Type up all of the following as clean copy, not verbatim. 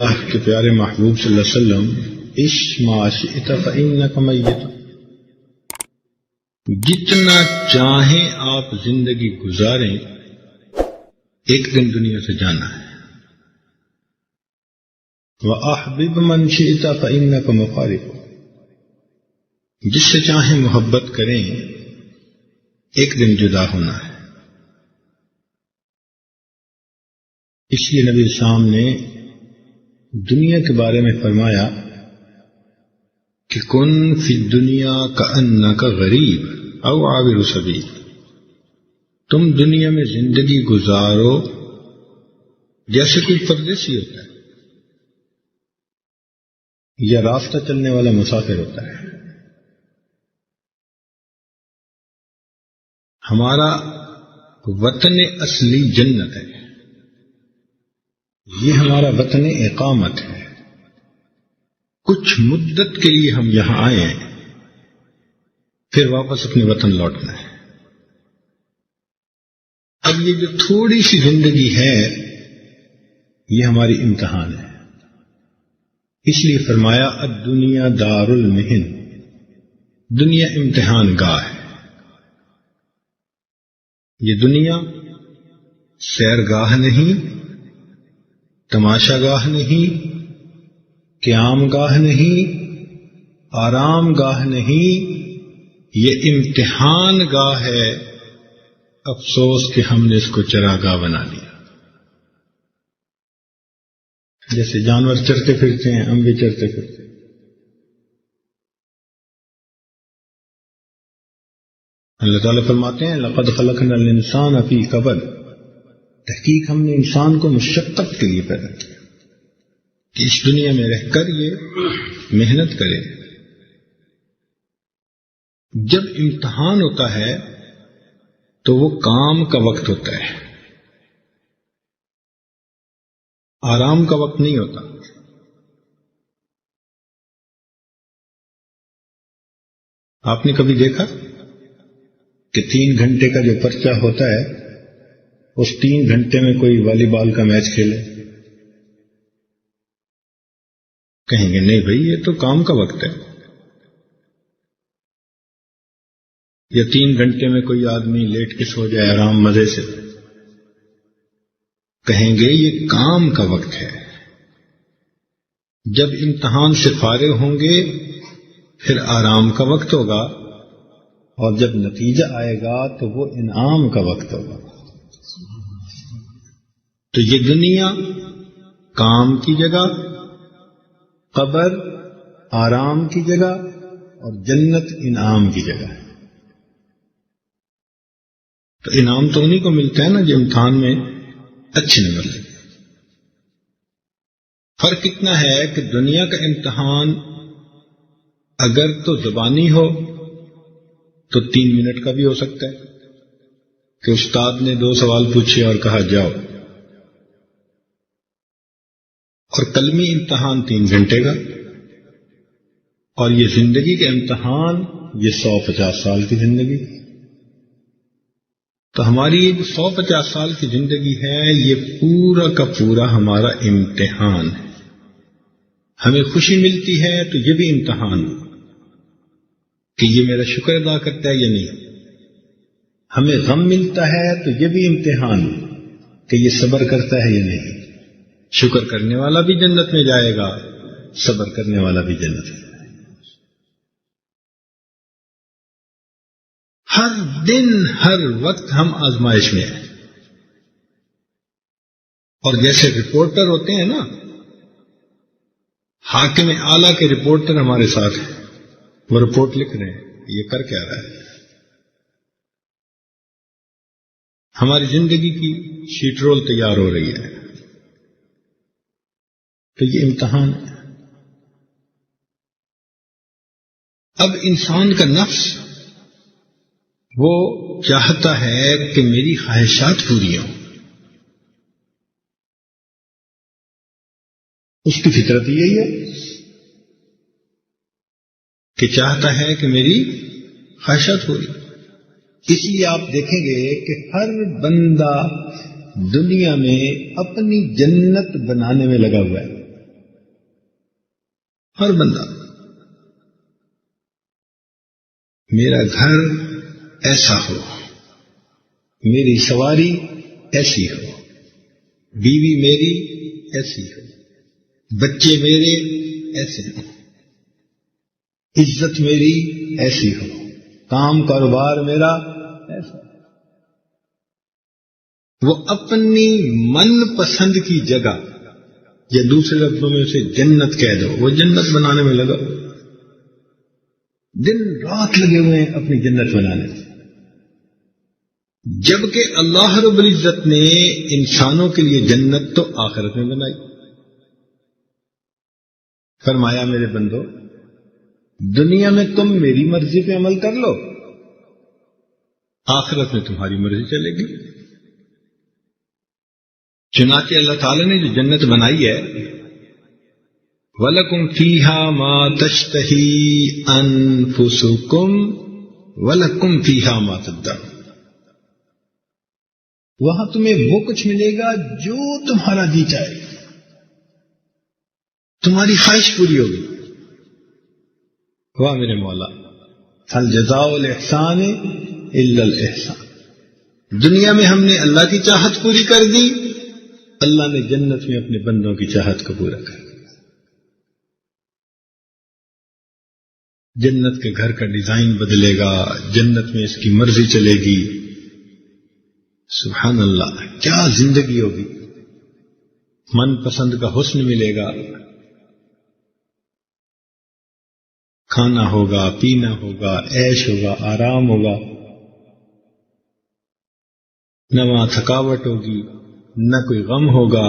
اللہ کے پیارے محبوب صلی اللہ علیہ وسلم، عش ما شئت فإنک میت، جتنا چاہیں آپ زندگی گزاریں ایک دن دنیا سے جانا ہے۔ وَأَحْبِبْ مَنْ شِئْتَ فَإِنَّكَ مُفَارِقُ، جس سے چاہیں محبت کریں ایک دن جدا ہونا ہے۔ اس لیے نبی اسلام نے دنیا کے بارے میں فرمایا کہ کن فی الدنیا کأنک غریب او عابر سبیل، تم دنیا میں زندگی گزارو جیسے کوئی پردیسی ہوتا ہے یا راستہ چلنے والا مسافر ہوتا ہے۔ ہمارا وطن اصلی جنت ہے، یہ ہمارا وطن اقامت ہے۔ کچھ مدت کے لیے ہم یہاں آئے ہیں، پھر واپس اپنے وطن لوٹنا ہے۔ اب یہ جو تھوڑی سی زندگی ہے یہ ہماری امتحان ہے۔ اس لیے فرمایا الدنیا دار المحن، دنیا امتحان گاہ ہے۔ یہ دنیا سیرگاہ نہیں، تماشا گاہ نہیں، قیام گاہ نہیں، آرام گاہ نہیں، یہ امتحان گاہ ہے۔ افسوس کہ ہم نے اس کو چراگاہ بنا لیا۔ جیسے جانور چرتے پھرتے ہیں، ہم بھی چرتے پھرتے ہیں۔ اللہ تعالیٰ فرماتے ہیں لقد خلقنا الانسان فی کبد، تحقیق ہم نے انسان کو مشقت کے لیے پیدا کیا کہ اس دنیا میں رہ کر یہ محنت کرے۔ جب امتحان ہوتا ہے تو وہ کام کا وقت ہوتا ہے، آرام کا وقت نہیں ہوتا۔ آپ نے کبھی دیکھا کہ 3 گھنٹے کا جو پرچہ ہوتا ہے اس 3 گھنٹے میں کوئی والی بال کا میچ کھیلے؟ کہیں گے نہیں بھائی یہ تو کام کا وقت ہے۔ یا 3 گھنٹے میں کوئی آدمی لیٹ کے سو جائے آرام مزے سے، کہیں گے یہ کام کا وقت ہے۔ جب امتحان سے فارغ ہوں گے پھر آرام کا وقت ہوگا، اور جب نتیجہ آئے گا تو وہ انعام کا وقت ہوگا۔ تو یہ دنیا کام کی جگہ، قبر آرام کی جگہ، اور جنت انعام کی جگہ ہے۔ تو انعام تو انہیں کو ملتا ہے نا جو امتحان میں اچھے نمبر لے۔ فرق اتنا ہے کہ دنیا کا امتحان اگر تو زبانی ہو تو 3 منٹ کا بھی ہو سکتا ہے کہ استاد نے 2 سوال پوچھے اور کہا جاؤ، اور قلمی امتحان 3 گھنٹے کا، اور یہ زندگی کا امتحان یہ 150 سال کی زندگی۔ تو ہماری یہ جو 150 سال کی زندگی ہے یہ پورا کا پورا ہمارا امتحان ہے۔ ہمیں خوشی ملتی ہے تو یہ بھی امتحان کہ یہ میرا شکر ادا کرتا ہے یا نہیں۔ ہمیں غم ملتا ہے تو یہ بھی امتحان کہ یہ صبر کرتا ہے یا نہیں۔ شکر کرنے والا بھی جنت میں جائے گا، صبر کرنے والا بھی جنت میں جائے گا۔ ہر دن ہر وقت ہم آزمائش میں ہیں۔ اور جیسے رپورٹر ہوتے ہیں نا، حاکم اعلیٰ کے رپورٹر ہمارے ساتھ ہیں، وہ رپورٹ لکھ رہے ہیں یہ کر کیا رہا ہے۔ ہماری زندگی کی شیٹ رول تیار ہو رہی ہے۔ تو یہ امتحان ہے۔ اب انسان کا نفس وہ چاہتا ہے کہ میری خواہشات پوری ہوں، اس کی فطرت یہی ہے کہ چاہتا ہے کہ میری خواہشات پوری۔ اس لیے آپ دیکھیں گے کہ ہر بندہ دنیا میں اپنی جنت بنانے میں لگا ہوا ہے۔ ہر بندہ میرا گھر ایسا ہو، میری سواری ایسی ہو، بیوی میری ایسی ہو، بچے میرے ایسے ہو، عزت میری ایسی ہو، کام کاروبار میرا ایسا ہو۔ وہ اپنی من پسند کی جگہ، یا دوسرے لفظوں میں اسے جنت کہہ دو، وہ جنت بنانے میں لگا، دن رات لگے ہوئے ہیں اپنی جنت بنانے میں، جبکہ اللہ رب العزت نے انسانوں کے لیے جنت تو آخرت میں بنائی۔ فرمایا میرے بندو، دنیا میں تم میری مرضی پہ عمل کر لو، آخرت میں تمہاری مرضی چلے گی۔ چنانچہ اللہ تعالیٰ نے جو جنت بنائی ہے، وَلَكُمْ فِيهَا مَا تَشْتَهِي أَنفُسُكُمْ وَلَكُمْ فِيهَا مَا تَدَّعُونَ، وہاں تمہیں وہ کچھ ملے گا جو تمہارا جی چاہے، تمہاری خواہش پوری ہوگی۔ واہ میرے مولا، هَلْ جَزَاءُ الْإِحْسَانِ إِلَّا الْإِحْسَانُ، دنیا میں ہم نے اللہ کی چاہت پوری کر دی، اللہ نے جنت میں اپنے بندوں کی چاہت کو پورا کر دیا۔ جنت کے گھر کا ڈیزائن بدلے گا، جنت میں اس کی مرضی چلے گی۔ سبحان اللہ، کیا زندگی ہوگی، من پسند کا حسن ملے گا، کھانا ہوگا، پینا ہوگا، عیش ہوگا، آرام ہوگا، نہ وہاں تھکاوٹ ہوگی، نہ کوئی غم ہوگا۔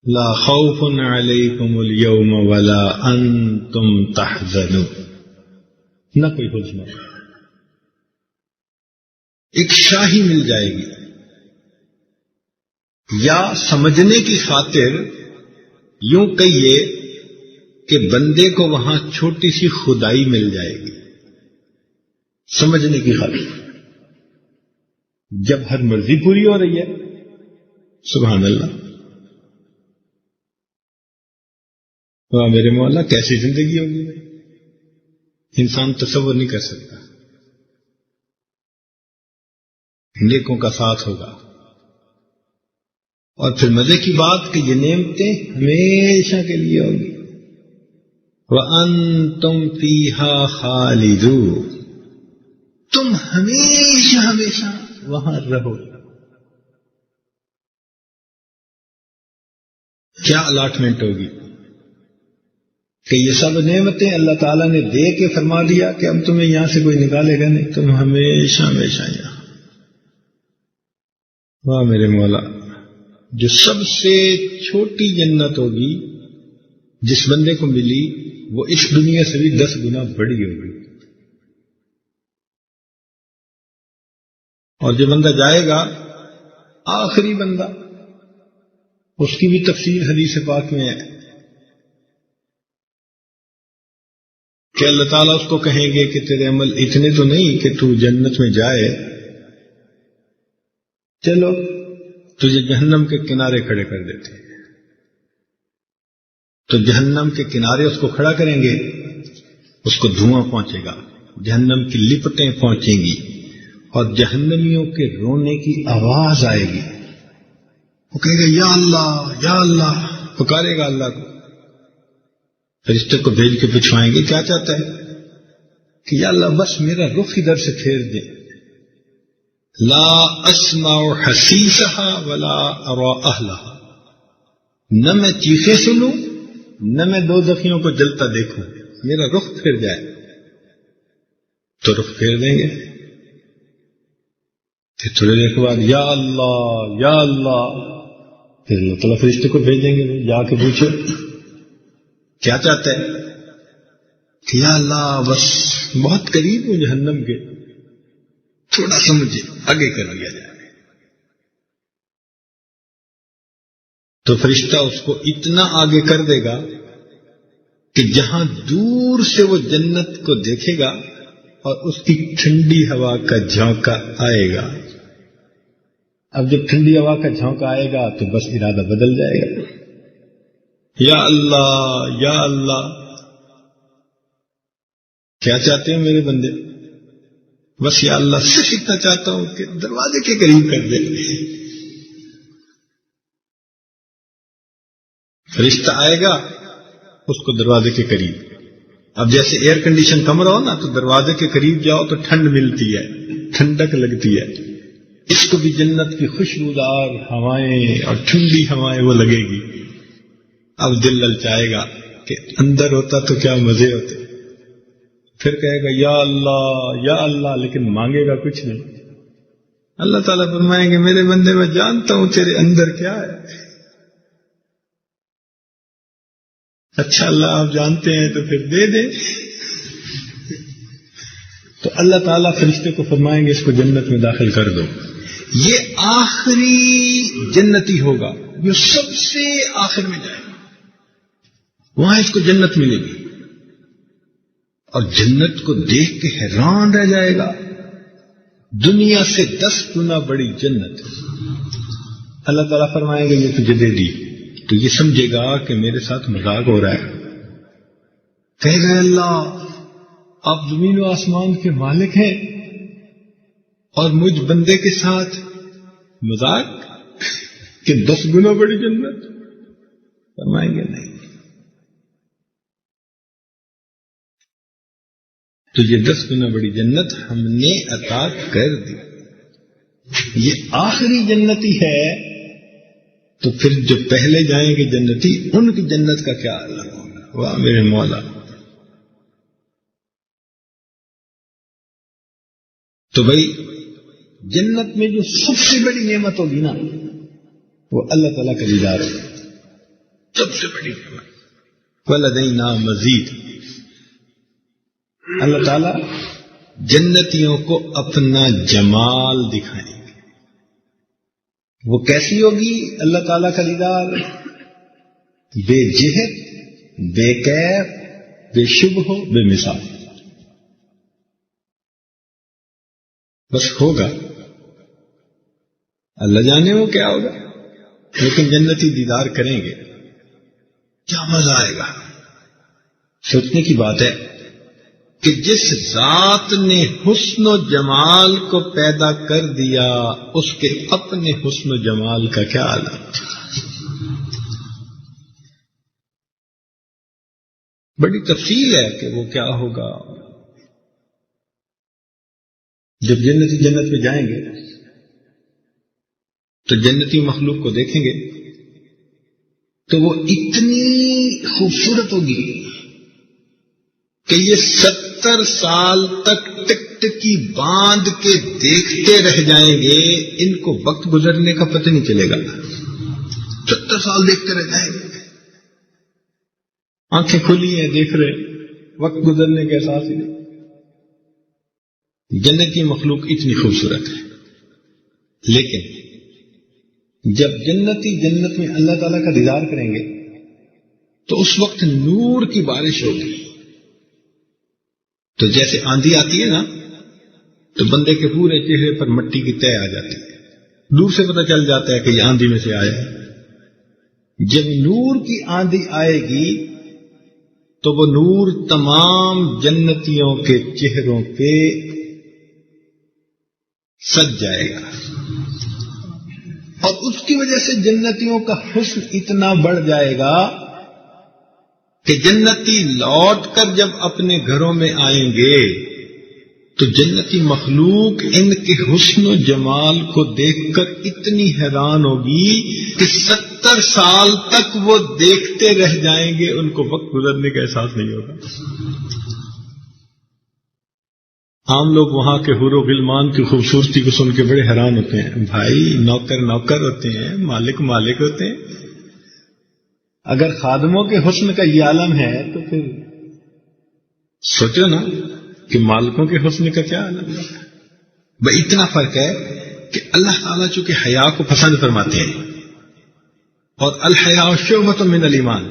لا خوف علیکم اليوم ولا انتم تحزنون، نہ کوئی حزن ہوگا، ایک شاہی مل جائے گی۔ یا سمجھنے کی خاطر یوں کہیے کہ بندے کو وہاں چھوٹی سی خدائی مل جائے گی، سمجھنے کی خاطر، جب ہر مرضی پوری ہو رہی ہے۔ سبحان اللہ، واہ میرے مولا، کیسی زندگی ہوگی، انسان تصور نہیں کر سکتا۔ نیکوں کا ساتھ ہوگا، اور پھر مزے کی بات کہ یہ نعمتیں ہمیشہ کے لیے ہوگی۔ وَأَنتُمْ فِيهَا خَالِدُونَ، تم ہمیشہ ہمیشہ وہاں رہو۔ کیا الاٹمنٹ ہوگی کہ یہ سب نعمتیں اللہ تعالیٰ نے دے کے فرما دیا کہ اب تمہیں یہاں سے کوئی نکالے گا نہیں، تم ہمیشہ ہمیشہ یہاں۔ واہ میرے مولا، جو سب سے چھوٹی جنت ہوگی جس بندے کو ملی، وہ اس دنیا سے بھی 10 گنا بڑی ہوگی۔ اور جو بندہ جائے گا، آخری بندہ، اس کی بھی تفسیر حدیث پاک میں ہے کہ اللہ تعالیٰ اس کو کہیں گے کہ تیرے عمل اتنے تو نہیں کہ تو جنت میں جائے، چلو تجھے جہنم کے کنارے کھڑے کر دیتے ہیں۔ تو جہنم کے کنارے اس کو کھڑا کریں گے، اس کو دھواں پہنچے گا، جہنم کی لپٹیں پہنچیں گی، اور جہنمیوں کے رونے کی آواز آئے گی۔ وہ کہے گا یا اللہ یا اللہ، پکارے گا اللہ کو، فرشتے کو بھیج کے پچھوائیں گے، کیا چاہتا ہے کہ یا اللہ بس میرا رخ ادھر سے پھیر دے، لا اسمع حسیسها ولا ارى اهلها، نہ میں چیخیں سنوں نہ میں دوزخیوں کو جلتا دیکھوں، میرا رخ پھر جائے۔ تو رخ پھیر دیں گے، پھر تھوڑی دیر کے بعد یا اللہ یا اللہ، پھر اللہ تعالیٰ فرشتے کو بھیجیں گے، جا کے پوچھو کیا چاہتا ہے کہ یا اللہ بس بہت قریب ہوں جہنم کے، تھوڑا سا مجھے آگے کر لیا جائے۔ تو فرشتہ اس کو اتنا آگے کر دے گا کہ جہاں دور سے وہ جنت کو دیکھے گا اور اس کی ٹھنڈی ہوا کا جھونکا آئے گا۔ اب جب ٹھنڈی ہوا کا جھونکا آئے گا تو بس ارادہ بدل جائے گا، یا اللہ یا اللہ. کیا چاہتے ہیں میرے بندے؟ بس یا اللہ صرف اتنا چاہتا ہوں کہ دروازے کے قریب کر دے. فرشتہ آئے گا اس کو دروازے کے قریب. اب جیسے ایئر کنڈیشن کمرہ ہو نا تو دروازے کے قریب جاؤ تو ٹھنڈ ملتی ہے، ٹھنڈک لگتی ہے. اس کو بھی جنت کی خوشبودار ہوائیں اور ٹھنڈی ہوائیں وہ لگے گی. اب دل للچائے گا کہ اندر ہوتا تو کیا مزے ہوتے. پھر کہے گا یا اللہ، لیکن مانگے گا کچھ نہیں. اللہ تعالیٰ فرمائیں گے میرے بندے میں جانتا ہوں تیرے اندر کیا ہے. اچھا اللہ آپ جانتے ہیں تو پھر دے دیں. تو اللہ تعالیٰ فرشتے کو فرمائیں گے اس کو جنت میں داخل کر دو. یہ آخری جنتی ہوگا جو سب سے آخر میں جائے گا، وہاں اس کو جنت ملے گی اور جنت کو دیکھ کے حیران رہ جائے گا. دنیا سے 10 گنا بڑی جنت. اللہ تعالیٰ فرمائیں گے یہ تجھے دے دی. تو یہ سمجھے گا کہ میرے ساتھ مذاق ہو رہا ہے. کہے گا اللہ آپ زمین و آسمان کے مالک ہیں اور مجھ بندے کے ساتھ مذاق کہ 10 گنا بڑی جنت. فرمائیں گے نہیں، تو یہ 10 گنا بڑی جنت ہم نے عطا کر دی. یہ آخری جنتی ہے. تو پھر جو پہلے جائیں گے جنتی ان کی جنت کا کیا حال ہوگا. واہ میرے مولا. تو بھائی جنت میں جو سب سے بڑی نعمت ہوگی نا وہ اللہ تعالیٰ کا دیدار ہوگا. سب سے بڑی نعمت. وَلَدَيْنَا مزید. اللہ تعالیٰ جنتیوں کو اپنا جمال دکھائیں گے. وہ کیسی ہوگی اللہ تعالیٰ کا دیدار؟ بے جہت، بے کیف، بے شبہ، بے مثال. بس ہوگا، اللہ جانے وہ کیا ہوگا، لیکن جنتی دیدار کریں گے کیا مزہ آئے گا. سوچنے کی بات ہے کہ جس ذات نے حسن و جمال کو پیدا کر دیا اس کے اپنے حسن و جمال کا کیا عالم. بڑی تفصیل ہے کہ وہ کیا ہوگا. جب جنتی جنت میں جائیں گے تو جنتی مخلوق کو دیکھیں گے تو وہ اتنی خوبصورت ہوگی کہ یہ 70 سال تک ٹک ٹکی باندھ کے دیکھتے رہ جائیں گے. ان کو وقت گزرنے کا پتہ نہیں چلے گا. 70 سال دیکھتے رہ جائیں گے. آنکھیں کھلی ہیں دیکھ رہے، وقت گزرنے کا احساس ہی نہیں. جنت کی مخلوق اتنی خوبصورت ہے. لیکن جب جنتی جنت میں اللہ تعالیٰ کا دیدار کریں گے تو اس وقت نور کی بارش ہوگی. تو جیسے آندھی آتی ہے نا تو بندے کے پورے چہرے پر مٹی کی تہ آ جاتی ہے. دور سے پتہ چل جاتا ہے کہ یہ آندھی میں سے آیا ہے. جب نور کی آندھی آئے گی تو وہ نور تمام جنتیوں کے چہروں پہ سج جائے گا اور اس کی وجہ سے جنتیوں کا حسن اتنا بڑھ جائے گا کہ جنتی لوٹ کر جب اپنے گھروں میں آئیں گے تو جنتی مخلوق ان کے حسن و جمال کو دیکھ کر اتنی حیران ہوگی کہ 70 سال تک وہ دیکھتے رہ جائیں گے. ان کو وقت گزرنے کا احساس نہیں ہوگا. عام لوگ وہاں کے حور و غلمان کی خوبصورتی کو سن کے بڑے حیران ہوتے ہیں. بھائی نوکر نوکر ہوتے ہیں، مالک مالک ہوتے ہیں. اگر خادموں کے حسن کا یہ عالم ہے تو پھر سوچو نا کہ مالکوں کے حسن کا کیا عالم ہے. بھائی اتنا فرق ہے کہ اللہ تعالیٰ چونکہ حیا کو پسند فرماتے ہیں اور الحیاء شعبۃ من الایمان،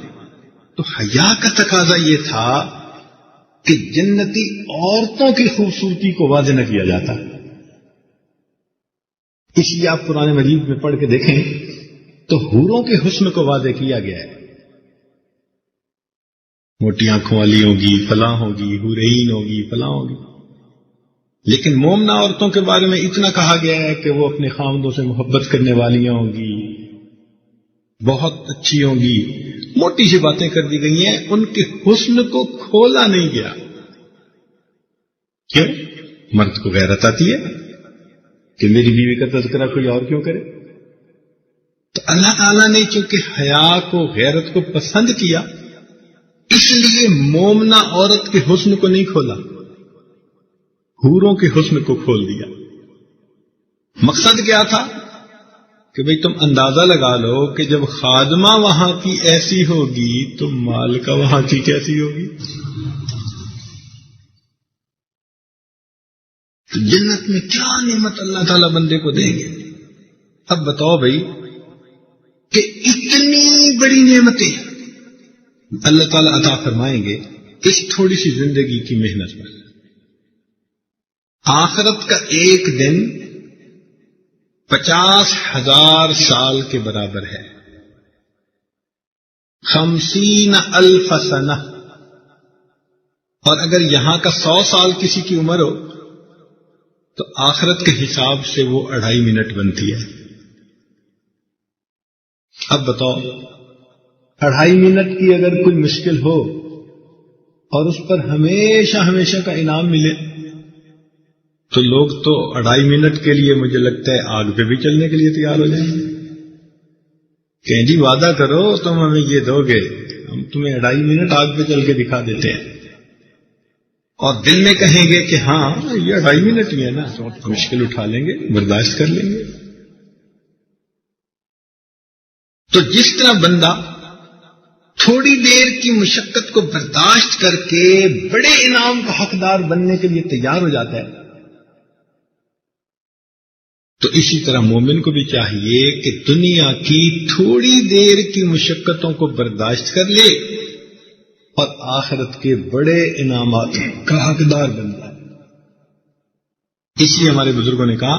تو حیا کا تقاضا یہ تھا کہ جنتی عورتوں کی خوبصورتی کو واضح نہ کیا جاتا. اس لیے آپ قرآن مجید میں پڑھ کے دیکھیں تو حوروں کے حسن کو واضح کیا گیا ہے. موٹی آنکھوں والی ہوگی، فلاں ہوگی، حورین ہوگی، فلاں ہوگی. لیکن مومنہ عورتوں کے بارے میں اتنا کہا گیا ہے کہ وہ اپنے خاوندوں سے محبت کرنے والیاں ہوں گی، بہت اچھی ہوں گی. موٹی سی باتیں کر دی گئی ہیں، ان کے حسن کو کھولا نہیں گیا. کیوں؟ مرد کو غیرت آتی ہے کہ میری بیوی کا تذکرہ کوئی اور کیوں کرے. تو اللہ تعالیٰ نے چونکہ حیا کو، غیرت کو پسند کیا، اس لیے مومنہ عورت کے حسن کو نہیں کھولا، حوروں کے حسن کو کھول دیا. مقصد کیا تھا کہ بھئی تم اندازہ لگا لو کہ جب خادمہ وہاں کی ایسی ہوگی تو مالکہ وہاں کی کیسی ہوگی. تو جنت میں کیا نعمت اللہ تعالیٰ بندے کو دیں گے. اب بتاؤ بھئی کہ اتنی بڑی نعمتیں اللہ تعالیٰ عطا فرمائیں گے اس تھوڑی سی زندگی کی محنت پر. آخرت کا ایک دن 50,000 سال کے برابر ہے. 50,000 سنہ. اور اگر یہاں کا 100 سال کسی کی عمر ہو تو آخرت کے حساب سے وہ 2.5 منٹ بنتی ہے. اب بتاؤ 2.5 منٹ کی اگر کوئی مشکل ہو اور اس پر ہمیشہ ہمیشہ کا انعام ملے تو لوگ تو 2.5 منٹ کے لیے مجھے لگتا ہے آگ پہ بھی چلنے کے لیے تیار ہو جائیں گے. کہ جی وعدہ کرو تم ہمیں یہ دو گے، ہم تمہیں 2.5 منٹ آگ پہ چل کے دکھا دیتے ہیں. اور دل میں کہیں گے کہ ہاں یہ 2.5 منٹ ہی ہے نا، مشکل اٹھا لیں گے، برداشت کر لیں گے. تو جس طرح بندہ تھوڑی دیر کی مشقت کو برداشت کر کے بڑے انعام کا حقدار بننے کے لیے تیار ہو جاتا ہے، تو اسی طرح مومن کو بھی چاہیے کہ دنیا کی تھوڑی دیر کی مشقتوں کو برداشت کر لے اور آخرت کے بڑے انعامات کا حقدار بن جائے. اس لیے ہمارے بزرگوں نے کہا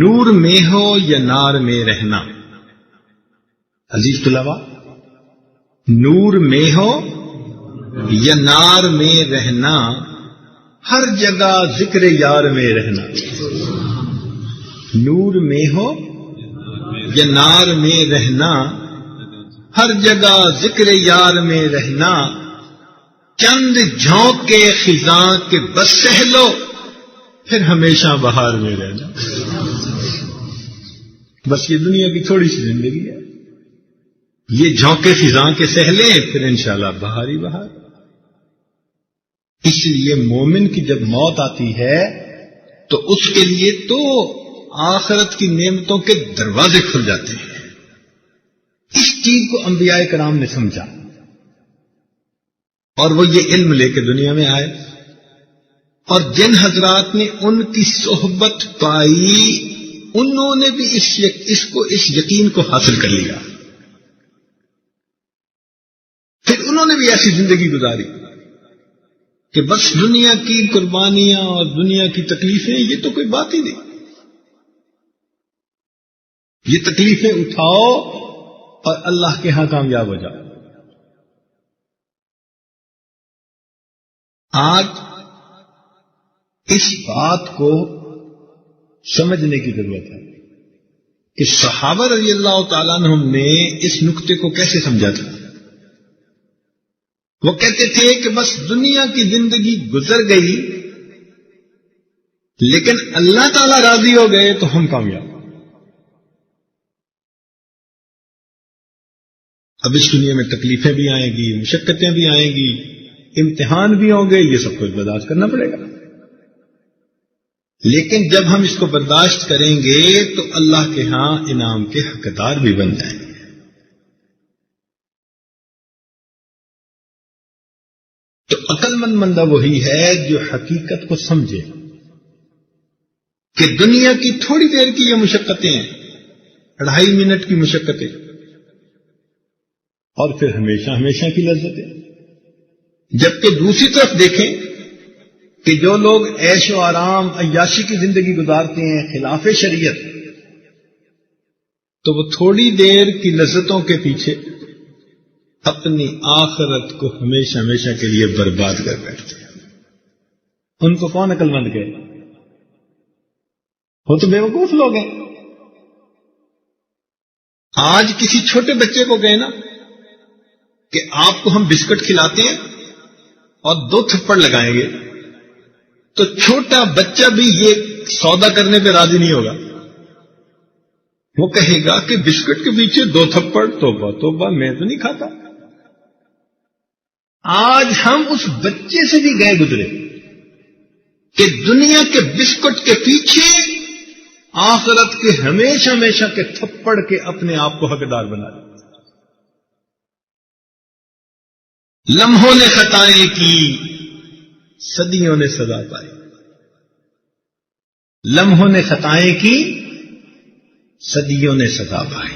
نور میں ہو یا نار میں رہنا. عزیز طلباء، نور میں ہو یا نار میں رہنا، ہر جگہ ذکر یار میں رہنا. نور میں ہو یا نار میں رہنا، ہر جگہ ذکر یار میں رہنا. چند جھونکے خزاں کے بس سہ لو، پھر ہمیشہ بہار میں رہنا. بس یہ دنیا کی تھوڑی سی زندگی ہے، یہ جھونکے خزاں کے سہ لیں پھر انشاءاللہ بہار ہی بہار. اس لیے مومن کی جب موت آتی ہے تو اس کے لیے تو آخرت کی نعمتوں کے دروازے کھل جاتے ہیں. اس چیز کو انبیاء کرام نے سمجھا اور وہ یہ علم لے کے دنیا میں آئے، اور جن حضرات نے ان کی صحبت پائی انہوں نے بھی اس یقین کو حاصل کر لیا. پھر انہوں نے بھی ایسی زندگی گزاری کہ بس دنیا کی قربانیاں اور دنیا کی تکلیفیں یہ تو کوئی بات ہی نہیں. یہ تکلیفیں اٹھاؤ اور اللہ کے ہاں کامیاب ہو جاؤ. آج اس بات کو سمجھنے کی ضرورت ہے کہ صحابہ رضی اللہ تعالیٰ عنہم نے اس نقطے کو کیسے سمجھا تھا. وہ کہتے تھے کہ بس دنیا کی زندگی گزر گئی لیکن اللہ تعالیٰ راضی ہو گئے تو ہم کامیاب. اب اس دنیا میں تکلیفیں بھی آئیں گی، مشقتیں بھی آئیں گی، امتحان بھی ہوں گے، یہ سب کچھ برداشت کرنا پڑے گا. لیکن جب ہم اس کو برداشت کریں گے تو اللہ کے ہاں انعام کے حقدار بھی بن جائیں گے. تو عقل مند بندہ وہی ہے جو حقیقت کو سمجھے کہ دنیا کی تھوڑی دیر کی یہ مشقتیں ہیں، 2.5 منٹ کی مشقتیں، اور پھر ہمیشہ ہمیشہ کی لذتیں. جبکہ دوسری طرف دیکھیں کہ جو لوگ عیش و آرام عیاشی کی زندگی گزارتے ہیں خلاف شریعت، تو وہ تھوڑی دیر کی لذتوں کے پیچھے اپنی آخرت کو ہمیشہ ہمیشہ کے لیے برباد کر بیٹھتے ہیں. ان کو کون عقل مند کہے؟ وہ تو بیوقوف لوگ ہیں. آج کسی چھوٹے بچے کو کہنا کہ آپ کو ہم بسکٹ کھلاتے ہیں اور 2 تھپڑ لگائیں گے تو چھوٹا بچہ بھی یہ سودا کرنے پہ راضی نہیں ہوگا. وہ کہے گا کہ بسکٹ کے پیچھے 2 تھپڑ، توبہ توبہ، میں تو نہیں کھاتا. آج ہم اس بچے سے بھی گئے گزرے کہ دنیا کے بسکٹ کے پیچھے آخرت کے ہمیشہ ہمیشہ کے تھپڑ کے اپنے آپ کو حقدار بنا دیں. لمحوں نے خطائیں کی، صدیوں نے سزا پائی. لمحوں نے خطائیں کی، صدیوں نے سزا پائی.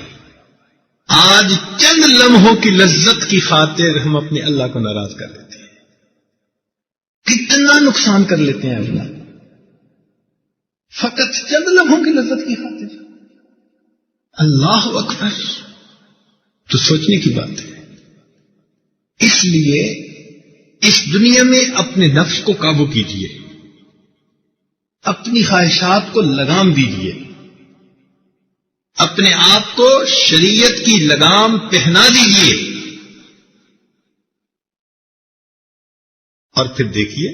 آج چند لمحوں کی لذت کی خاطر ہم اپنے اللہ کو ناراض کر دیتے ہیں. کتنا نقصان کر لیتے ہیں اللہ، فقط چند لمحوں کی لذت کی خاطر. اللہ اکبر، تو سوچنے کی بات ہے. اس لیے اس دنیا میں اپنے نفس کو قابو کیجیے، اپنی خواہشات کو لگام دیجیے، اپنے آپ کو شریعت کی لگام پہنا دیجیے، اور پھر دیکھیے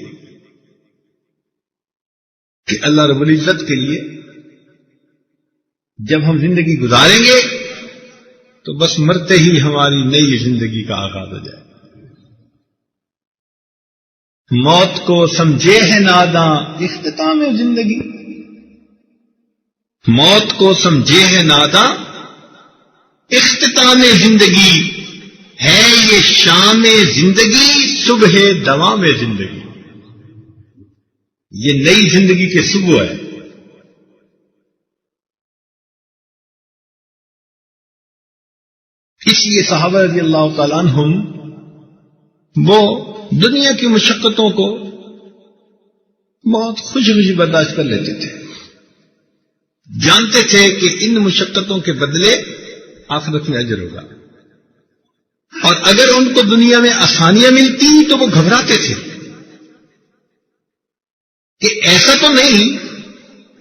کہ اللہ رب العزت کے لیے جب ہم زندگی گزاریں گے تو بس مرتے ہی ہماری نئی زندگی کا آغاز ہو جائے. موت کو سمجھے ہے ناداں اختتام زندگی، موت کو سمجھے ہے ناداں اختتام زندگی، ہے یہ شام زندگی صبح دوام زندگی. یہ نئی زندگی کے صبح ہے. اس لیے صحابہ رضی اللہ تعالیٰ عنہم وہ دنیا کی مشقتوں کو بہت خوشی خوشی برداشت کر لیتے تھے. جانتے تھے کہ ان مشقتوں کے بدلے آخرت میں اجر ہوگا، اور اگر ان کو دنیا میں آسانیاں ملتی تو وہ گھبراتے تھے کہ ایسا تو نہیں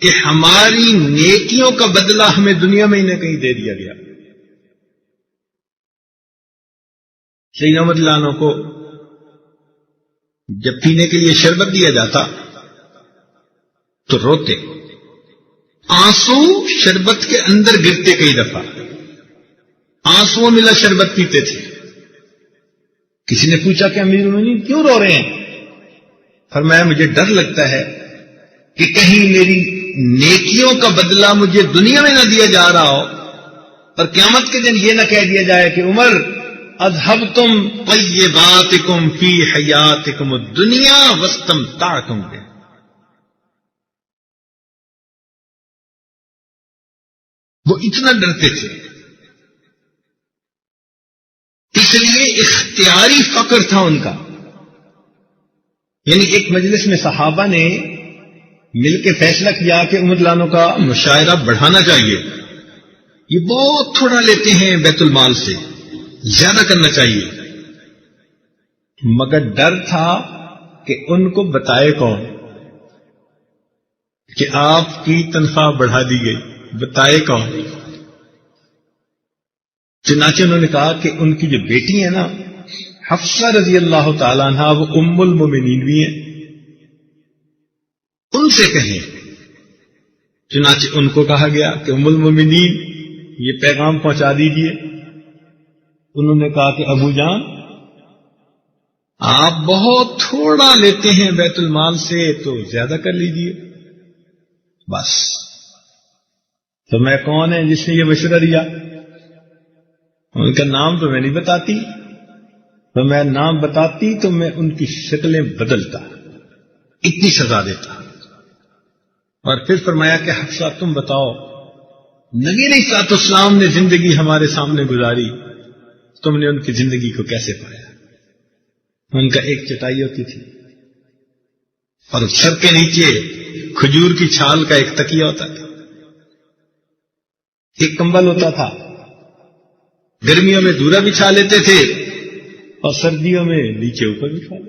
کہ ہماری نیکیوں کا بدلہ ہمیں دنیا میں ہی نہ کہیں دے دیا گیا. سیدنا عمر رضی اللہ عنہ کو جب پینے کے لیے شربت دیا جاتا تو روتے، آنسو شربت کے اندر گرتے، کئی دفعہ آنسو ملا شربت پیتے تھے. کسی نے پوچھا کہ امیر المومنین کیوں رو رہے ہیں؟ فرمایا مجھے ڈر لگتا ہے کہ کہیں میری نیکیوں کا بدلہ مجھے دنیا میں نہ دیا جا رہا ہو اور قیامت کے دن یہ نہ کہہ دیا جائے کہ عمر اذهبتم طیباتکم فی حیاتکم الدنیا واستمتعتم بها. وہ اتنا ڈرتے تھے. اس لیے اختیاری فقر تھا ان کا. یعنی ایک مجلس میں صحابہ نے مل کے فیصلہ کیا کہ عمر لانوں کا مشاعرہ بڑھانا چاہیے. یہ بہت تھوڑا لیتے ہیں بیت المال سے، زیادہ کرنا چاہیے. مگر ڈر تھا کہ ان کو بتائے کون کہ آپ کی تنخواہ بڑھا دی گئی، بتائے کون. چنانچہ انہوں نے کہا کہ ان کی جو بیٹی ہے نا حفصہ رضی اللہ تعالیٰ عنہ، وہ ام المومنین بھی ہیں، ان سے کہیں. چنانچہ ان کو کہا گیا کہ ام المومنین یہ پیغام پہنچا دیجیے. انہوں نے کہا کہ ابو جان آپ بہت تھوڑا لیتے ہیں بیت المال سے، تو زیادہ کر لیجیے بس. تو میں کون ہے جس نے یہ مشورہ دیا؟ ان کا نام تو میں نہیں بتاتی، تو میں نام بتاتی تو میں ان کی شکلیں بدلتا، اتنی سزا دیتا. اور پھر فرمایا کہ حفصہ تم بتاؤ، نبی علیہ الصلوۃ والسلام نے زندگی ہمارے سامنے گزاری، تم نے ان کی زندگی کو کیسے پایا؟ ان کا ایک چٹائی ہوتی تھی اور سر کے نیچے کھجور کی چھال کا ایک تکیہ ہوتا تھا، ایک کمبل ہوتا تھا. گرمیوں میں دورا بچھا لیتے تھے اور سردیوں میں نیچے اوپر بٹھا لو.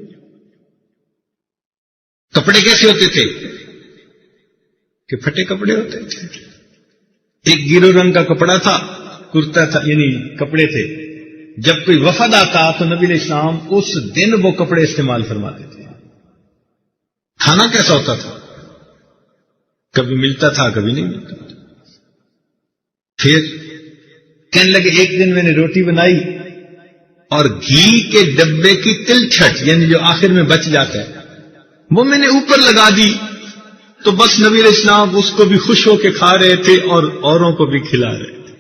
کپڑے کیسے ہوتے تھے کہ پھٹے کپڑے ہوتے تھے. ایک گیرو رنگ کا کپڑا تھا، کرتا تھا، یعنی کپڑے تھے. جب کوئی وفد آتا تو نبی علیہ السلام اس دن وہ کپڑے استعمال فرماتے تھے. کھانا کیسا ہوتا تھا؟ کبھی ملتا تھا کبھی نہیں ملتا تھا. پھر کہنے لگے ایک دن میں نے روٹی بنائی اور گھی کے ڈبے کی تلچھٹ، یعنی جو آخر میں بچ جاتا ہے، وہ میں نے اوپر لگا دی. تو بس نبی علیہ السلام اس کو بھی خوش ہو کے کھا رہے تھے اور اوروں کو بھی کھلا رہے تھے.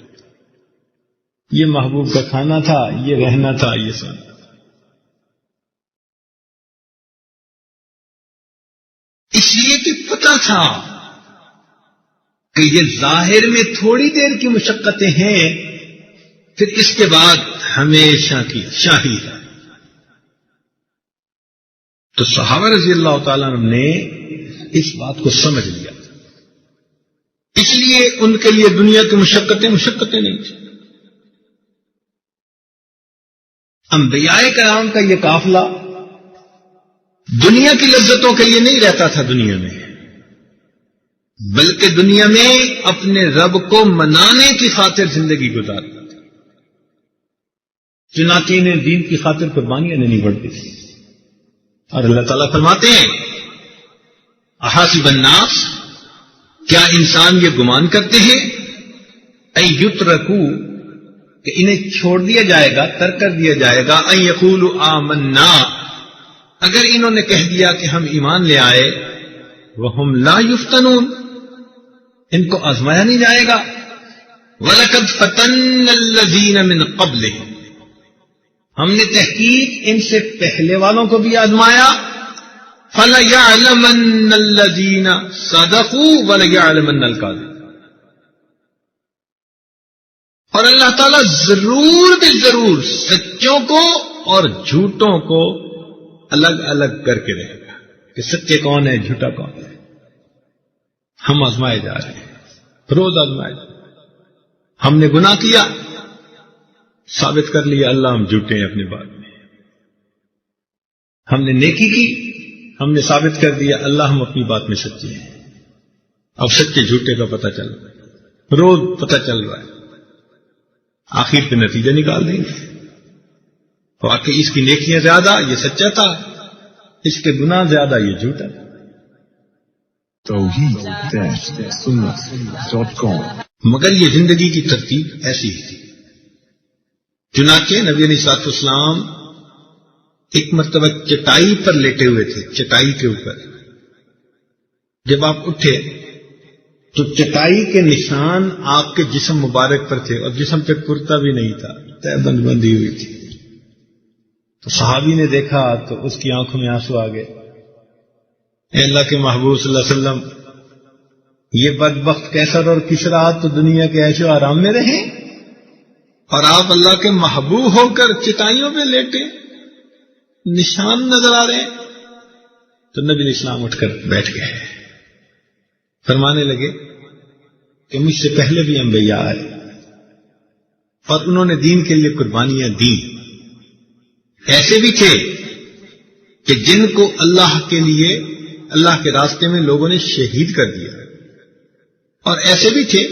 یہ محبوب کا کھانا تھا، یہ رہنا تھا، یہ سب. اس لیے کہ پتہ تھا کہ یہ ظاہر میں تھوڑی دیر کی مشقتیں ہیں، پھر اس کے بعد ہمیشہ کی شاہی ہے. تو صحابہ رضی اللہ تعالیٰ عنہ نے اس بات کو سمجھ لیا، اس لیے ان کے لیے دنیا کی مشقتیں نہیں تھیں. انبیاء کرام کا یہ قافلہ دنیا کی لذتوں کے لیے نہیں رہتا تھا دنیا میں، بلکہ دنیا میں اپنے رب کو منانے کی خاطر زندگی گزارتا تھا. چنانچہ انہیں دین کی خاطر قربانیاں دینی پڑتی تھی. اور اللہ تعالیٰ فرماتے ہیں احاسب الناس، کیا انسان یہ گمان کرتے ہیں ان یترکوا، کہ انہیں چھوڑ دیا جائے گا، ترک کر دیا جائے گا، ان یقولوا آمنا، اگر انہوں نے کہہ دیا کہ ہم ایمان لے آئے، وہم لا یفتنون، ان کو آزمایا نہیں جائے گا. وَلَقَدْ فَتَنَّ الَّذِينَ مِنْ قَبْلِهِمْ، ہم نے تحقیق ان سے پہلے والوں کو بھی آزمایا. فَلَيَعْلَمَنَّ الَّذِينَ صَدَقُوا وَلَيَعْلَمَنَّ الْكَاذِبِينَ، اور اللہ تعالیٰ ضرور بھی ضرور سچوں کو اور جھوٹوں کو الگ الگ کر کے رہے گا کہ سچے کون ہے جھوٹا کون ہے. ہم آزمائے جا رہے ہیں، روز آزمائے جا رہے ہیں. ہم نے گناہ کیا، ثابت کر لیا اللہ ہم جھوٹے ہیں اپنی بات میں. ہم نے نیکی کی، ہم نے ثابت کر دیا اللہ ہم اپنی بات میں سچے ہیں. اب سچے جھوٹے کا پتہ چل رہا ہے، روز پتہ چل رہا ہے. آخر پہ نتیجہ نکال دیں گے. واقعی اس کی نیکیاں زیادہ، یہ سچا تھا، اس کے گناہ زیادہ، یہ جھوٹا تھا. مگر یہ زندگی کی ترتیب ایسی ہی تھی. چنانچہ نبی علیہ الصلوۃ والسلام ایک مرتبہ چٹائی پر لیٹے ہوئے تھے، چٹائی کے اوپر. جب آپ اٹھے تو چٹائی کے نشان آپ کے جسم مبارک پر تھے، اور جسم پہ کرتا بھی نہیں تھا، تہ بند بندھی ہوئی تھی. تو صحابی نے دیکھا تو اس کی آنکھوں میں آنسو آ گئے. اے اللہ کے محبوب صلی اللہ علیہ وسلم، یہ بدبخت کیسر اور کسرا تو دنیا کے عیش و آرام میں رہیں، اور آپ اللہ کے محبوب ہو کر چٹائیوں پہ لیٹے، نشان نظر آ رہے ہیں. تو نبی علیہ السلام اٹھ کر بیٹھ گئے، فرمانے لگے کہ مجھ سے پہلے بھی انبیاء آئے اور انہوں نے دین کے لیے قربانیاں دی. ایسے بھی تھے کہ جن کو اللہ کے لیے، اللہ کے راستے میں لوگوں نے شہید کر دیا، اور ایسے بھی تھے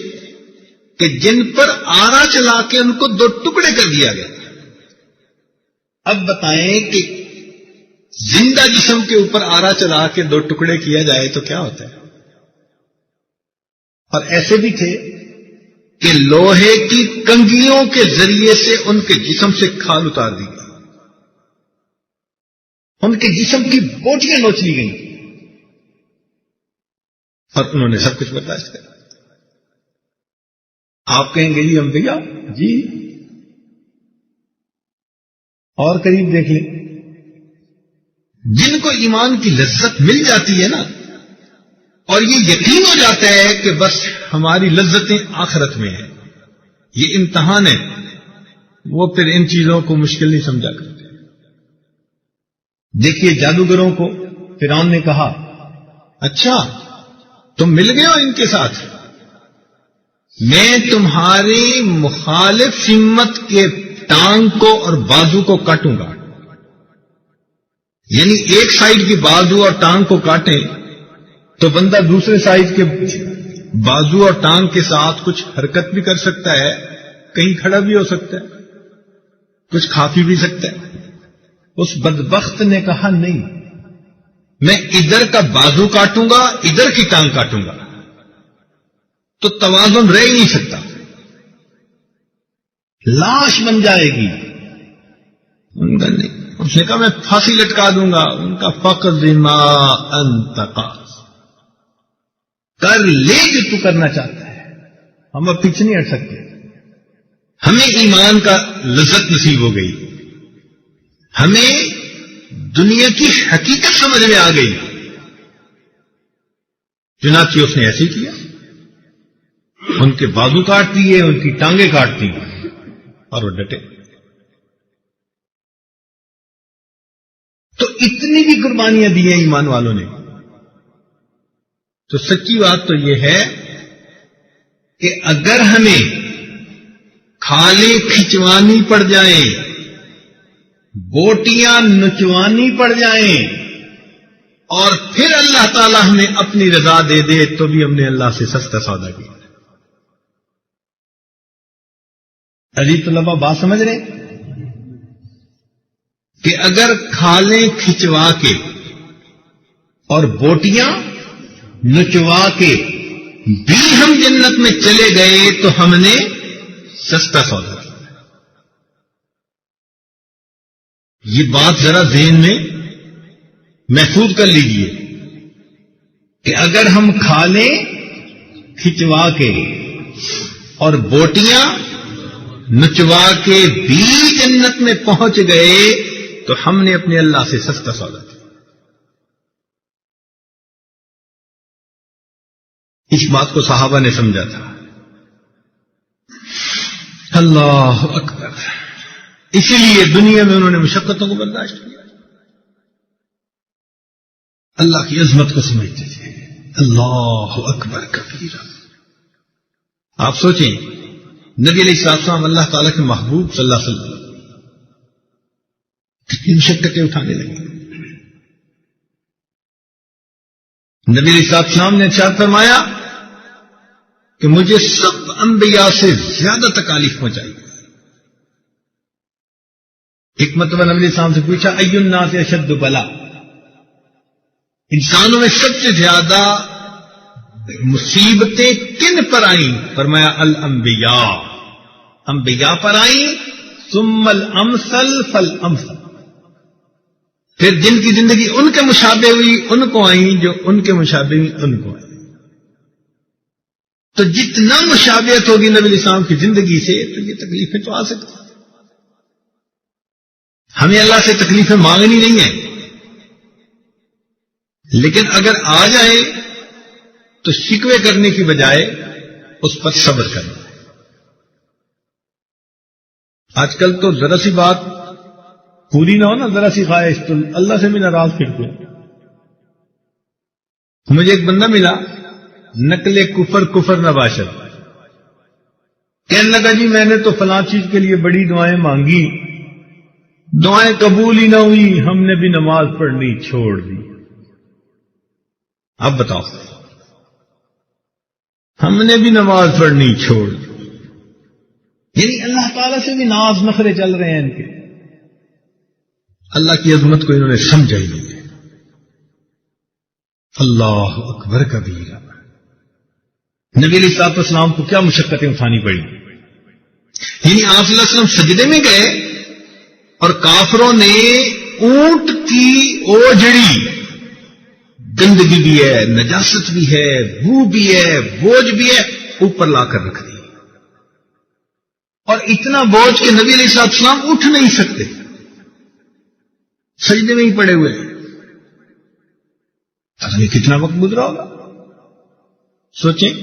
کہ جن پر آرا چلا کے ان کو 2 ٹکڑے کر دیا گیا. اب بتائیں کہ زندہ جسم کے اوپر آرا چلا کے 2 ٹکڑے کیا جائے تو کیا ہوتا ہے. اور ایسے بھی تھے کہ لوہے کی کنگھیوں کے ذریعے سے ان کے جسم سے کھال اتار دی گئی، ان کے جسم کی بوٹیاں نوچ لی گئیں، اور انہوں نے سب کچھ برداشت کیا. آپ کہیں گے یہ انبیاء جی، اور قریب دیکھ لیں، جن کو ایمان کی لذت مل جاتی ہے نا، اور یہ یقین ہو جاتا ہے کہ بس ہماری لذتیں آخرت میں ہیں، یہ امتحان ہے، وہ پھر ان چیزوں کو مشکل نہیں سمجھا کرتے. دیکھیے جادوگروں کو فرعون نے کہا اچھا تم مل گئے ہو ان کے ساتھ، میں تمہاری مخالف سمت کے ٹانگ کو اور بازو کو کاٹوں گا. یعنی ایک سائڈ کی بازو اور ٹانگ کو کاٹیں تو بندہ دوسرے سائڈ کے بازو اور ٹانگ کے ساتھ کچھ حرکت بھی کر سکتا ہے، کہیں کھڑا بھی ہو سکتا ہے، کچھ کھا پی بھی سکتا ہے۔ اس بدبخت نے کہا نہیں، میں ادھر کا بازو کاٹوں گا، ادھر کی ٹانگ کاٹوں گا، تو توازن رہ ہی نہیں سکتا، لاش بن جائے گی۔ ان کا نہیں، اس نے کہا میں پھانسی لٹکا دوں گا۔ ان کا فقط ما انت قاض، کر لے جو تو کرنا چاہتا ہے، ہم اب پیچھے نہیں ہٹ سکتے۔ ہمیں ایمان کا لذت نصیب ہو گئی، ہمیں دنیا کی حقیقت سمجھ میں آ گئی، چنانچہ اس نے ایسے ہی کیا، ان کے بازو کاٹ دیے، ان کی ٹانگیں کاٹ دی، اور وہ ڈٹے۔ تو اتنی بھی قربانیاں دی ہیں ایمان والوں نے۔ تو سچی بات تو یہ ہے کہ اگر ہمیں کھالیں کھچوانی پڑ جائیں، بوٹیاں نچوانی پڑ جائیں، اور پھر اللہ تعالیٰ ہمیں اپنی رضا دے دے، تو بھی ہم نے اللہ سے سستا سودا کیا۔ عزیز طلبہ بات سمجھ رہے کہ اگر کھالیں کھچوا کے اور بوٹیاں نچوا کے بھی ہم جنت میں چلے گئے تو ہم نے سستا سودا کیا۔ یہ بات ذرا ذہن میں محفوظ کر لیجئے کہ اگر ہم کھالیں کھچوا کے اور بوٹیاں نچوا کے بھی جنت میں پہنچ گئے تو ہم نے اپنے اللہ سے سستا سودا کیا۔ اس بات کو صحابہ نے سمجھا تھا۔ اللہ اکبر۔ اسی لیے دنیا میں انہوں نے مشقتوں کو برداشت کیا، اللہ کی عظمت کو سمجھتے تھے۔ اللہ اکبر کبیرہ۔ آپ سوچیں، نبی علیہ السلام اللہ تعالیٰ کے محبوب صلی اللہ علیہ وسلم کتنی مشقتیں اٹھانے لگے۔ نبی علیہ السلام نے ارشاد فرمایا کہ مجھے سب انبیاء سے زیادہ تکالیف پہنچائی۔ ایک مرتبہ نبی علیہ السلام سے پوچھا ای الناس اشد بلا، انسانوں میں سب سے زیادہ مصیبتیں کن پر آئیں؟ فرمایا الانبیاء، انبیاء پر آئیں، ثم الامثل فالامثل، پھر جن کی زندگی ان کے مشابہ ہوئی ان کو آئیں، جو ان کے مشابہ ہوئی ان کو آئیں۔ تو جتنا مشابہت ہوگی نبی علیہ السلام کی زندگی سے تو یہ تکلیفیں تو آ سکتی۔ ہمیں اللہ سے تکلیفیں مانگنی نہیں ہیں، لیکن اگر آ جائے تو شکوے کرنے کی بجائے اس پر صبر کرنا ہے۔ آج کل تو ذرا سی بات پوری نہ ہو نا، ذرا سی خواہش تو اللہ سے بھی ناراض پھرتے ہیں۔ مجھے ایک بندہ ملا، نقل کفر نباشد، کہنے لگا جی میں نے تو فلاں چیز کے لیے بڑی دعائیں مانگی، دعائیں قبول ہی نہ ہوئی، ہم نے بھی نماز پڑھنی چھوڑ دی۔ اب بتاؤ، ہم نے بھی نماز پڑھنی چھوڑ دی، یعنی اللہ تعالیٰ سے بھی ناز نخرے چل رہے ہیں ان کے۔ اللہ کی عظمت کو انہوں نے سمجھا ہی نہیں ہے۔ اللہ اکبر کبیرہ۔ نبی علیہ السلام کو کیا مشقتیں اٹھانی پڑی، یعنی آپ صلی اللہ علیہ وسلم سجدے میں گئے اور کافروں نے اونٹ کی اوجڑی، گندگی بھی ہے، نجاست بھی ہے، بو بھی ہے، بوجھ بھی ہے، اوپر لا کر رکھ دی، اور اتنا بوجھ کہ نبی علیہ السلام اٹھ نہیں سکتے، سجدے میں ہی پڑے ہوئے۔ پتہ نہیں کتنا وقت گزرا ہوگا، سوچیں۔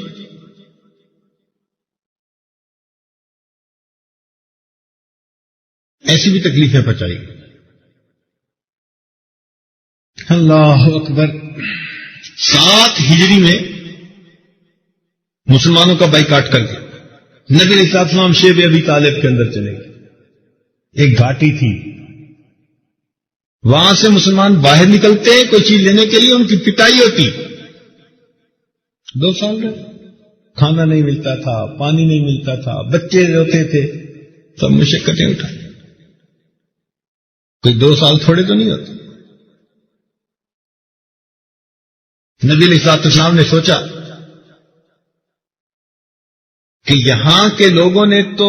ایسی بھی تکلیفیں پہنچائی۔ اللہ اکبر۔ 7 ہجری میں مسلمانوں کا بائیکاٹ کر دیا۔ نبی علیہ السلام شیب ابی طالب کے اندر چلے گئے، ایک گھاٹی تھی، وہاں سے مسلمان باہر نکلتے ہیں کوئی چیز لینے کے لیے، ان کی پٹائی ہوتی. 2 سال رہے، کھانا نہیں ملتا تھا، پانی نہیں ملتا تھا، بچے روتے تھے، سب مشقتیں اٹھائیں. کوئی 2 سال تھوڑے تو نہیں ہوتے. نبی علیہ السلام نے سوچا کہ یہاں کے لوگوں نے تو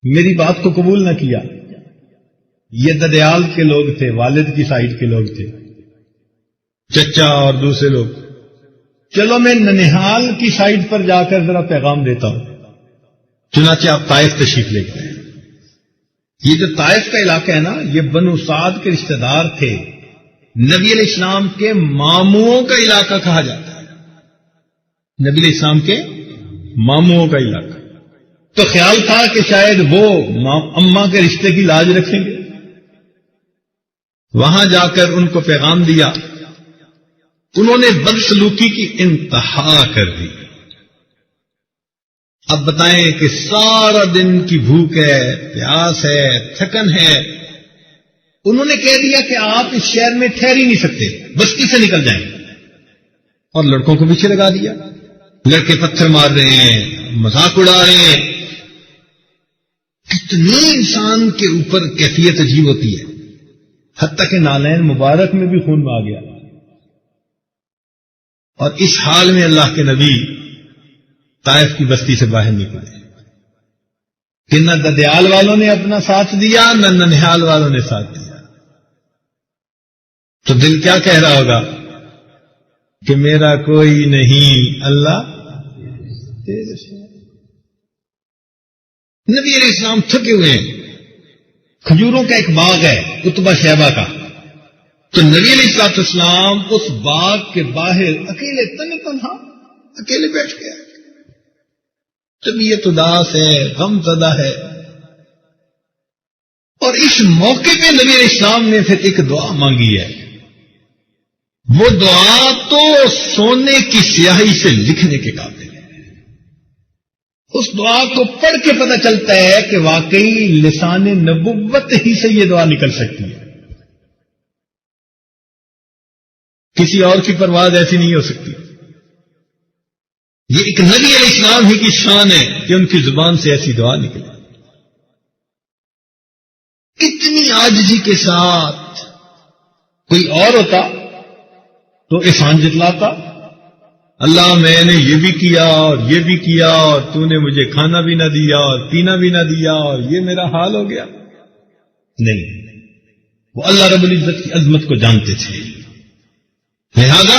میری بات کو قبول نہ کیا. یہ ددیال کے لوگ تھے، والد کی سائڈ کے لوگ تھے، چچا اور دوسرے لوگ. چلو میں ننہال کی سائڈ پر جا کر ذرا پیغام دیتا ہوں. چنانچہ آپ طائف تشریف لے گئے. یہ جو طائف کا علاقہ ہے نا، یہ بنو سعد کے رشتہ دار تھے. نبی علیہ السلام کے ماموں کا علاقہ کہا جاتا ہے. نبی علیہ السلام کے ماموں کا علاقہ. تو خیال تھا کہ شاید وہ اماں کے رشتے کی لاج رکھیں گے. وہاں جا کر ان کو پیغام دیا. انہوں نے بدسلوکی کی انتہا کر دی. اب بتائیں کہ سارا دن کی بھوک ہے، پیاس ہے، تھکن ہے. انہوں نے کہہ دیا کہ آپ اس شہر میں ٹھہر ہی نہیں سکتے، بستی سے نکل جائیں. اور لڑکوں کو پیچھے لگا دیا. لڑکے پتھر مار رہے ہیں، مذاق اڑا رہے ہیں. کتنی انسان کے اوپر کیفیت عجیب ہوتی ہے. حتیٰ کہ نالین مبارک میں بھی خون آ گیا. اور اس حال میں اللہ کے نبی طائف کی بستی سے باہر نکلے کہ نہ ددیال والوں نے اپنا ساتھ دیا، نہ ننہال والوں نے ساتھ دیا. تو دل کیا کہہ رہا ہوگا کہ میرا کوئی نہیں، اللہ تیرے سے. نبی علیہ السلام تھکے ہوئے ہیں. کھجوروں کا ایک باغ ہے عتبہ شیبہ کا. تو نبی علیہ السلام اس باغ کے باہر اکیلے تنہا اکیلے بیٹھ گیا. طبیعت اداس ہے، غم زدہ ہے. اور اس موقع پہ نبی علیہ السلام نے پھر ایک دعا مانگی ہے. وہ دعا تو سونے کی سیاہی سے لکھنے کے قابل ہے. اس دعا کو پڑھ کے پتہ چلتا ہے کہ واقعی لسان نبوت ہی سے یہ دعا نکل سکتی ہے. کسی اور کی پرواز ایسی نہیں ہو سکتی. یہ ایک نبی علیہ السلام ہی کی شان ہے کہ ان کی زبان سے ایسی دعا نکلے. کتنی عاجزی کے ساتھ. کوئی اور ہوتا تو احسان جتلاتا، اللہ میں نے یہ بھی کیا اور یہ بھی کیا اور تو نے مجھے کھانا بھی نہ دیا اور پینا بھی نہ دیا اور یہ میرا حال ہو گیا. نہیں، وہ اللہ رب العزت کی عظمت کو جانتے تھے. لہذا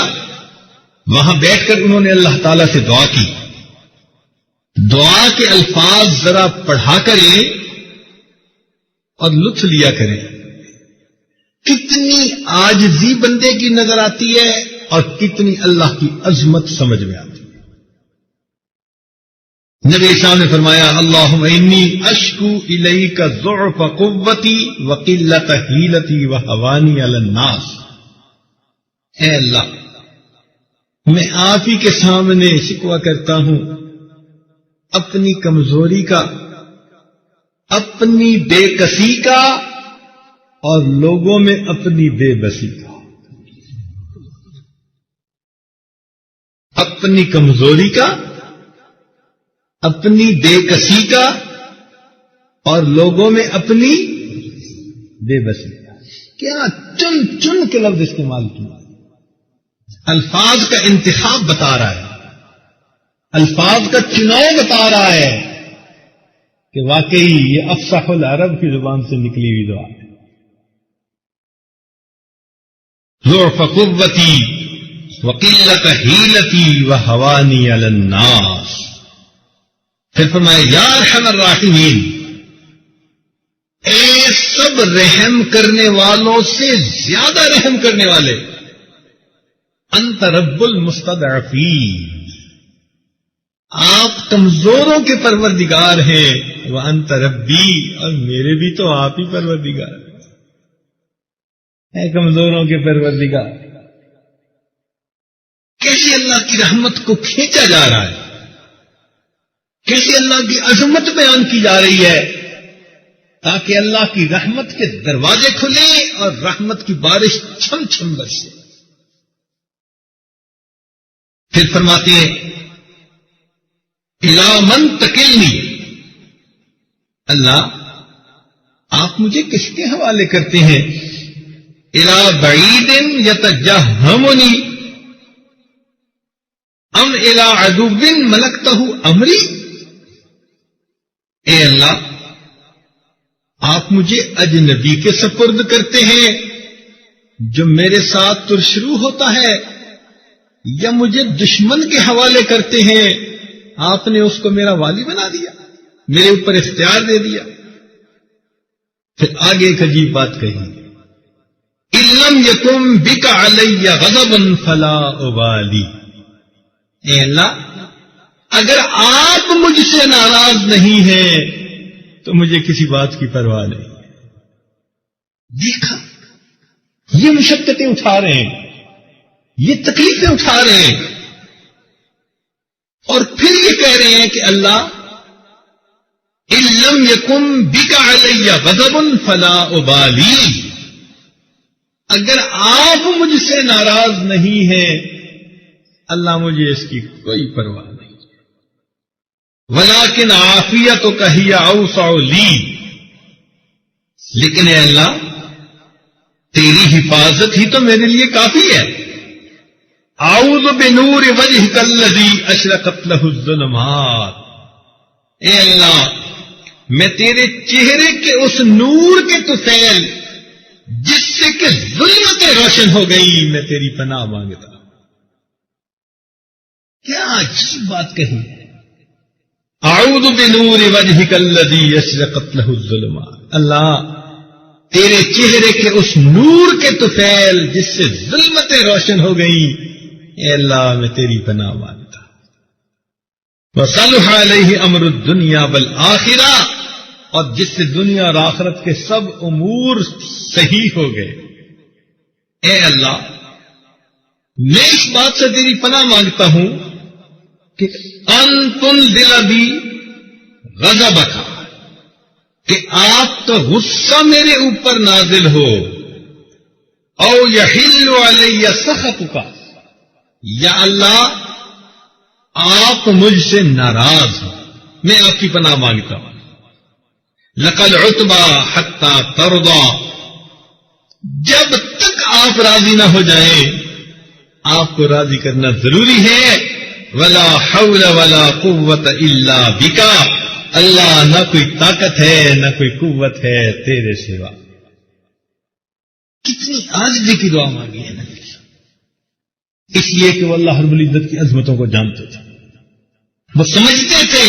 وہاں بیٹھ کر انہوں نے اللہ تعالی سے دعا کی. دعا کے الفاظ ذرا پڑھا کریں اور لطف لیا کریں. کتنی عاجزی بندے کی نظر آتی ہے اور کتنی اللہ کی عظمت سمجھ میں آتی ہے. نبی اسلام نے فرمایا اللہم انی اشکو الیک ضعف قوتی وقلت حیلتی وہوانی علی الناس. اے اللہ، میں آپ ہی کے سامنے شکوہ کرتا ہوں اپنی کمزوری کا، اپنی بے کسی کا اور لوگوں میں اپنی بے بسی کا. اپنی کمزوری کا، اپنی بے کسی کا اور لوگوں میں اپنی بے بسی کا. کیا چن چن کے لفظ استعمال کیا. الفاظ کا انتخاب بتا رہا ہے، الفاظ کا چناؤ بتا رہا ہے کہ واقعی یہ افصح العرب کی زبان سے نکلی ہوئی دعا ہے. ضعف قوتی وقلت حیلتی وہوانی علی الناس. پھر فرمایا یا ارحم الراحمین، اے سب رحم کرنے والوں سے زیادہ رحم کرنے والے، انت رب المستضعفین، آپ کمزوروں کے پروردگار ہیں. وانت ربی، اور میرے بھی تو آپ ہی پروردگار ہیں. اے کمزوروں کے پروردگار. کیسے اللہ کی رحمت کو کھینچا جا رہا ہے، کیسے اللہ کی عظمت بیان کی جا رہی ہے. تاکہ اللہ کی رحمت کے دروازے کھلیں اور رحمت کی بارش چھم چھم برسے. پھر فرماتے ہیں اِلَىٰ مَن تَكِلْنِي، اللہ آپ مجھے کس کے حوالے کرتے ہیں؟ اِلَىٰ بَعِيدٍ يَتَجَهَّمُنِي ام اِلَىٰ عَدُوٍّ مَلَكْتَهُ أَمْرِي. اے اللہ آپ مجھے اجنبی کے سپرد کرتے ہیں جو میرے ساتھ شروع ہوتا ہے، یا مجھے دشمن کے حوالے کرتے ہیں، آپ نے اس کو میرا والی بنا دیا، میرے اوپر اختیار دے دیا. پھر آگے ایک عجیب بات کہی، إِن لَّمْ يَكُن بِكَ عَلَيَّ غَضَبٌ فَلَا أُبَالِي. اے اللہ اگر آپ مجھ سے ناراض نہیں ہیں تو مجھے کسی بات کی پرواہ نہیں. دیکھا یہ مشقتیں اٹھا رہے ہیں، یہ تکلیفیں اٹھا رہے ہیں، اور پھر یہ کہہ رہے ہیں کہ اللہ إِن لَّمْ يَكُن بِكَ عَلَيَّ غَضَبٌ فَلَا أُبَالِي. اگر آپ مجھ سے ناراض نہیں ہیں اللہ مجھے اس کی کوئی پرواہ نہیں. وَلَٰكِنْ عَافِيَتُكَ هِيَ أَوْسَعُ لِي. لیکن اے اللہ تیری حفاظت ہی تو میرے لیے کافی ہے. اعوذ بنور وجهك الذي اشرقت له الظلمات. اے اللہ میں تیرے چہرے کے اس نور کے طفیل جس سے کہ ظلمتیں روشن ہو گئی میں تیری پناہ مانگتا. کیا عجیب بات کہی. اعوذ بنور وجهك الذي اشرقت له الظلمات. اللہ تیرے چہرے کے اس نور کے طفیل جس سے ظلمتیں روشن ہو گئیں، اے اللہ میں تیری پناہ مانگتا. وصلح علیہ امر الدنیا والآخرہ، اور جس سے دنیا اور آخرت کے سب امور صحیح ہو گئے. اے اللہ میں اس بات سے تیری پناہ مانگتا ہوں کہ ان تنزل بی غضبک، کہ آپ تو غصہ میرے اوپر نازل ہو، او یحل علی سخطک، یا اللہ آپ مجھ سے ناراض ہو. میں آپ کی پناہ مانگتا ہوں. لقد عتبا حتی ترضا، جب تک آپ راضی نہ ہو جائیں آپ کو راضی کرنا ضروری ہے. ولا حول ولا قوت الا بک، اللہ نہ کوئی طاقت ہے نہ کوئی قوت ہے تیرے سوا. کتنی عاجزی کی دعا مانگی ہے نبی، اس لیے کہ وہ اللہ رب العزت کی عظمتوں کو جانتے تھے. وہ سمجھتے تھے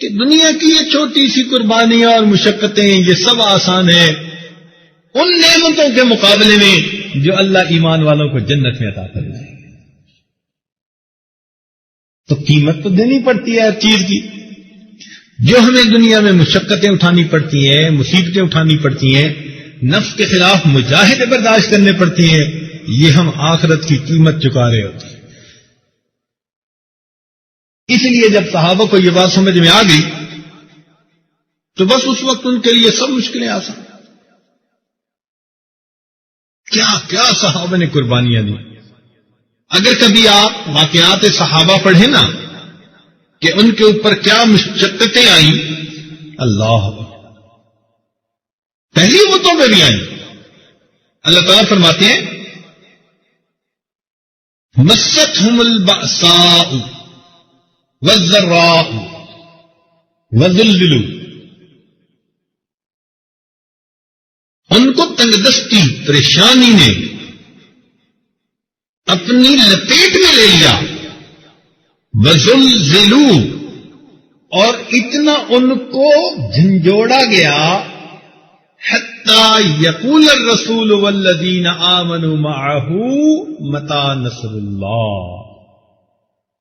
کہ دنیا کی یہ چھوٹی سی قربانیاں اور مشقتیں یہ سب آسان ہیں ان نعمتوں کے مقابلے میں جو اللہ ایمان والوں کو جنت میں عطا کرے. تو قیمت تو دینی پڑتی ہے ہر چیز کی. جو ہمیں دنیا میں مشقتیں اٹھانی پڑتی ہیں، مصیبتیں اٹھانی پڑتی ہیں، نفس کے خلاف مجاہدے برداشت کرنے پڑتی ہیں، یہ ہم آخرت کی قیمت چکا رہے ہوتے ہیں. اس لیے جب صحابہ کو یہ بات سمجھ میں آ گئی تو بس اس وقت ان کے لیے سب مشکلیں آسان. کیا کیا صحابہ نے قربانیاں دی. اگر کبھی آپ واقعات صحابہ پڑھیں نا کہ ان کے اوپر کیا مشقتیں آئیں، اللہ پہلی امتوں پہ بھی آئیں. اللہ تعالیٰ فرماتے ہیں مستہم البأساء والضراء وزلزلوا، ان کو تنگ دستی پریشانی نے اپنی لپیٹ میں لے لیا. وزلزلوا، اور اتنا ان کو جھنجھوڑا گیا حتی یقول الرسول والذین آمنوا معه متی نصر اللہ،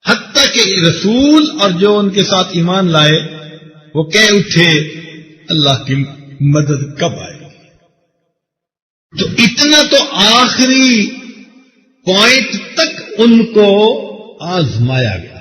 حتی کہ رسول اور جو ان کے ساتھ ایمان لائے وہ کہہ اٹھے اللہ کی مدد کب آئے. تو اتنا تو آخری پوائنٹ تک ان کو آزمایا گیا.